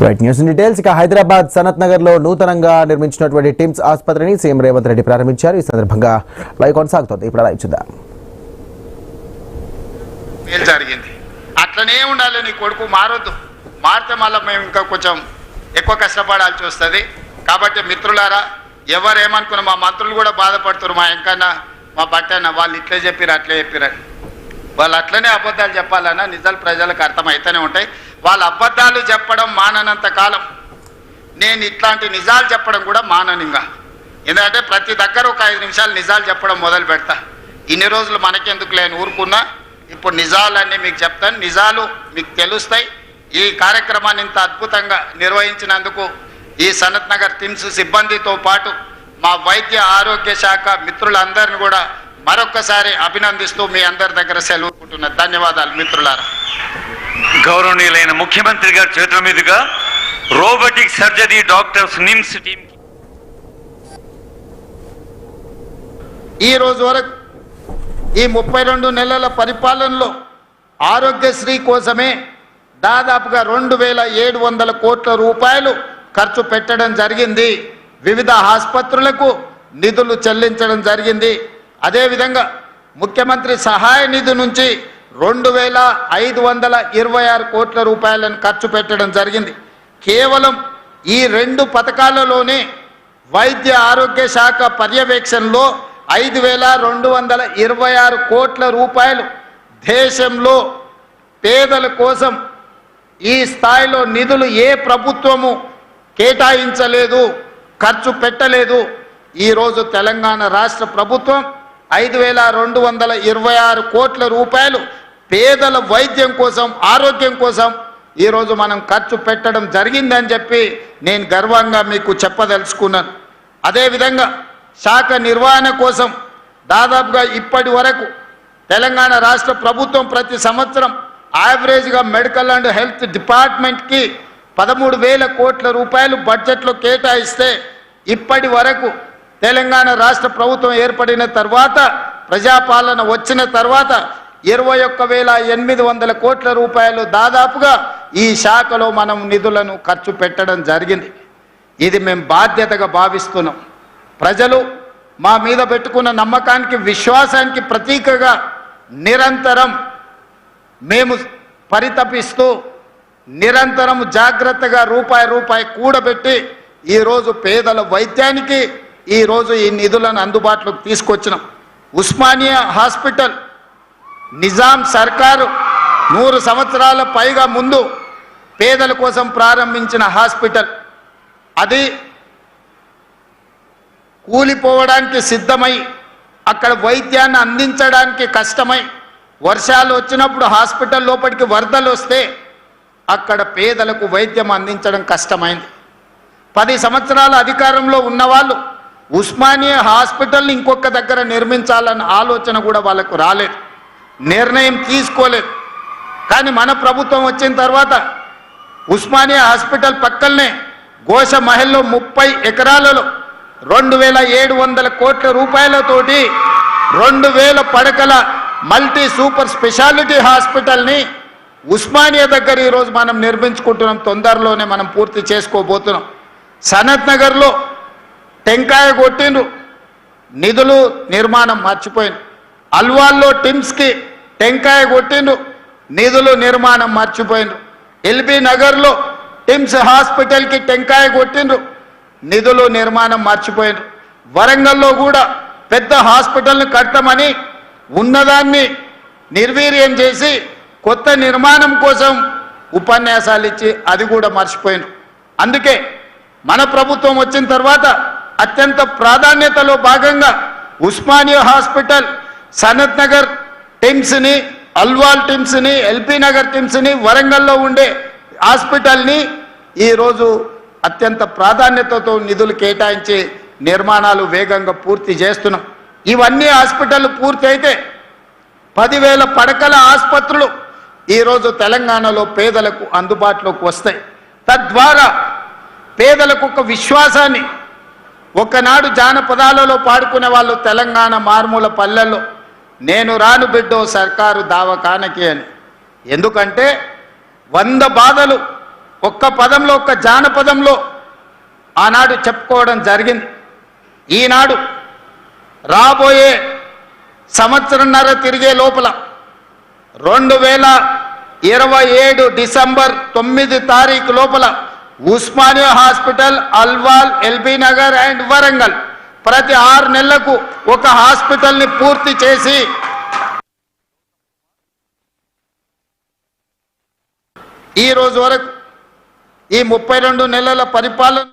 Right news details. ఇక హైదరాబాద్ సనత్ నగర్ లో నూతనంగా నిర్మించినటువంటి టిమ్స్ ఆసుపత్రిని సీఎం రేవంత్ రెడ్డి ప్రారంభించారు. ఈ సందర్భంగా లైవ్ కొనసాగుతోంది. ఇప్పుడు లైవ్ చూద్దాం. జరిగింది అట్లనే ఉండాలి. నీ కొడుకు మారొద్దు, మారితే మళ్ళీ మేము ఇంకా కొంచెం ఎక్కువ కష్టపడాల్సి వస్తుంది. కాబట్టి మిత్రులారా, ఎవరేమనుకున్నా మా మంత్రులు కూడా బాధపడుతున్నారు. మా ఎంకన్న మా బట్టన్న వాళ్ళు ఇట్లే చెప్పిరు అట్లే చెప్పిరని. వాళ్ళు అట్లనే అబద్ధాలు చెప్పాలన్నా నిజాలు ప్రజలకు అర్థమైతేనే ఉంటాయి. వాళ్ళ అబద్ధాలు చెప్పడం మాననంత కాలం నేను ఇట్లాంటి నిజాలు చెప్పడం కూడా మాననింగా. ఎందుకంటే ప్రతి దగ్గర ఒక 5 నిమిషాలు నిజాలు చెప్పడం మొదలు పెడతా. ఇన్ని రోజులు మనకెందుకు లేని ఊరుకున్నా. ఇప్పుడు నిజాలన్నీ మీకు చెప్తాను, నిజాలు మీకు తెలుస్తాయి. ఈ కార్యక్రమాన్ని ఇంత అద్భుతంగా నిర్వహించినందుకు ఈ సనత్ నగర్ టిమ్స్ సిబ్బందితో పాటు మా వైద్య ఆరోగ్య శాఖ మిత్రులందరినీ కూడా మరొక్కసారి అభినందిస్తూ మీ అందరి దగ్గర సెలవుకుంటున్నా. ధన్యవాదాలు మిత్రులారా. గౌరవనీయులైన ముఖ్యమంత్రి గారి చేతుల మీదుగా robotic surgery doctors NIMS team ఈ రోజు వరకు ఈ 32 నెలల పరిపాలనలో ఆరోగ్యశ్రీ కోసమే దాదాపుగా 2700 కోట్ల రూపాయలు ఖర్చు పెట్టడం జరిగింది. వివిధ ఆసుపత్రులకు నిధులు చెల్లించడం జరిగింది. అదేవిధంగా ముఖ్యమంత్రి సహాయ నిధి నుంచి 2526 కోట్ల రూపాయలను ఖర్చు పెట్టడం జరిగింది. కేవలం ఈ 2 పథకాలలోనే వైద్య ఆరోగ్య శాఖ పర్యవేక్షణలో 5226 కోట్ల రూపాయలు దేశంలో పేదల కోసం ఈ స్థాయిలో నిధులు ఏ ప్రభుత్వము కేటాయించలేదు, ఖర్చు పెట్టలేదు. ఈరోజు తెలంగాణ రాష్ట్ర ప్రభుత్వం 5226 కోట్ల రూపాయలు పేదల వైద్యం కోసం, ఆరోగ్యం కోసం ఈరోజు మనం ఖర్చు పెట్టడం జరిగిందని చెప్పి నేను గర్వంగా మీకు చెప్పదలుచుకున్నాను. అదేవిధంగా శాఖ నిర్వహణ కోసం దాదాపుగా ఇప్పటి వరకు తెలంగాణ రాష్ట్ర ప్రభుత్వం ప్రతి సంవత్సరం యావరేజ్గా మెడికల్ అండ్ హెల్త్ డిపార్ట్మెంట్కి 13,000 కోట్ల రూపాయలు బడ్జెట్లో కేటాయిస్తే ఇప్పటి వరకు తెలంగాణ రాష్ట్ర ప్రభుత్వం ఏర్పడిన తర్వాత, ప్రజాపాలన వచ్చిన తర్వాత 21,800 కోట్ల రూపాయలు దాదాపుగా ఈ శాఖలో మనం నిధులను ఖర్చు పెట్టడం జరిగింది. ఇది మేము బాధ్యతగా భావిస్తున్నాం. ప్రజలు మా మీద పెట్టుకున్న నమ్మకానికి, విశ్వాసానికి ప్రతీకగా నిరంతరం మేము పరితపిస్తూ నిరంతరం జాగ్రత్తగా రూపాయి కూడబెట్టి ఈరోజు పేదల వైద్యానికి ఈరోజు ఈ నిధులను అందుబాటులోకి తీసుకొచ్చినాం. ఉస్మానియా హాస్పిటల్ నిజాం సర్కారు 100 సంవత్సరాల పైగా ముందు పేదల కోసం ప్రారంభించిన హాస్పిటల్. అది కూలిపోవడానికి సిద్ధమై, అక్కడ వైద్యాన్ని అందించడానికి కష్టమై, వర్షాలు వచ్చినప్పుడు హాస్పిటల్ లోపలికి వరదలు వస్తే అక్కడ పేదలకు వైద్యం అందించడం కష్టమైంది. 10 సంవత్సరాల అధికారంలో ఉన్నవాళ్ళు ఉస్మానియా హాస్పిటల్ని ఇంకొక దగ్గర నిర్మించాలన్న ఆలోచన కూడా వాళ్ళకు రాలేదు, నిర్ణయం తీసుకోలేదు. కానీ మన ప్రభుత్వం వచ్చిన తర్వాత ఉస్మానియా హాస్పిటల్ పక్కనే గోష మహల్లో 30 ఎకరాలలో 2700 కోట్ల రూపాయలతోటి 2000 పడకల మల్టీ సూపర్ స్పెషాలిటీ హాస్పిటల్ని ఉస్మానియా దగ్గర ఈరోజు మనం నిర్మించుకుంటున్నాం. తొందరలోనే మనం పూర్తి చేసుకోబోతున్నాం. సనత్ నగర్లో టెంకాయ కొట్టిండ్రు, నిధులు నిర్మాణం మర్చిపోయింది. అల్వాల్లో టిమ్స్కి టెంకాయ కొట్టిండ్రు, నిధులు నిర్మాణం మర్చిపోయిండ్రు. ఎల్బీ నగర్లో టిమ్స్ హాస్పిటల్కి టెంకాయ కొట్టిండ్రు, నిధులు నిర్మాణం మర్చిపోయిండ్రు. వరంగల్లో కూడా పెద్ద హాస్పిటల్ని కట్టమని ఉన్నదాన్ని నిర్వీర్యం చేసి కొత్త నిర్మాణం కోసం ఉపన్యాసాలు ఇచ్చి అది కూడా మర్చిపోయిండ్రు. అందుకే మన ప్రభుత్వం వచ్చిన తర్వాత అత్యంత ప్రాధాన్యతలో భాగంగా ఉస్మానియా హాస్పిటల్, సనత్ నగర్ టిమ్స్ని, అల్వాల్ టిమ్స్ని, ఎల్బీ నగర్ టిమ్స్ని, వరంగల్లో ఉండే హాస్పిటల్ని ఈరోజు అత్యంత ప్రాధాన్యతతో నిధులు కేటాయించి నిర్మాణాలు వేగంగా పూర్తి చేస్తున్నాం. ఇవన్నీ హాస్పిటల్ పూర్తి అయితే 10,000 పడకల ఆసుపత్రులు ఈరోజు తెలంగాణలో పేదలకు అందుబాటులోకి వస్తాయి. తద్వారా పేదలకు ఒక విశ్వాసాన్ని, ఒకనాడు జానపదాలలో పాడుకునే వాళ్ళు తెలంగాణ మారుమూల పల్లెల్లో నేను రాను బిడ్డో సర్కారు దావఖానకి అని. ఎందుకంటే 100 బాధలు ఒక్క పదంలో ఒక్క జానపదంలో ఆనాడు చెప్పుకోవడం జరిగింది. ఈనాడు రాబోయే సంవత్సరంన్నర తిరిగే లోపల 2027 డిసెంబర్ 9 తారీఖు లోపల Osmania hospital, Alwal, LB Nagar and Warangal ప్రతి 6 నెలలకు ఒక హాస్పిటల్ని పూర్తి చేసి ఈ రోజు వరకు ఈ 32 నెలల పరిపాలన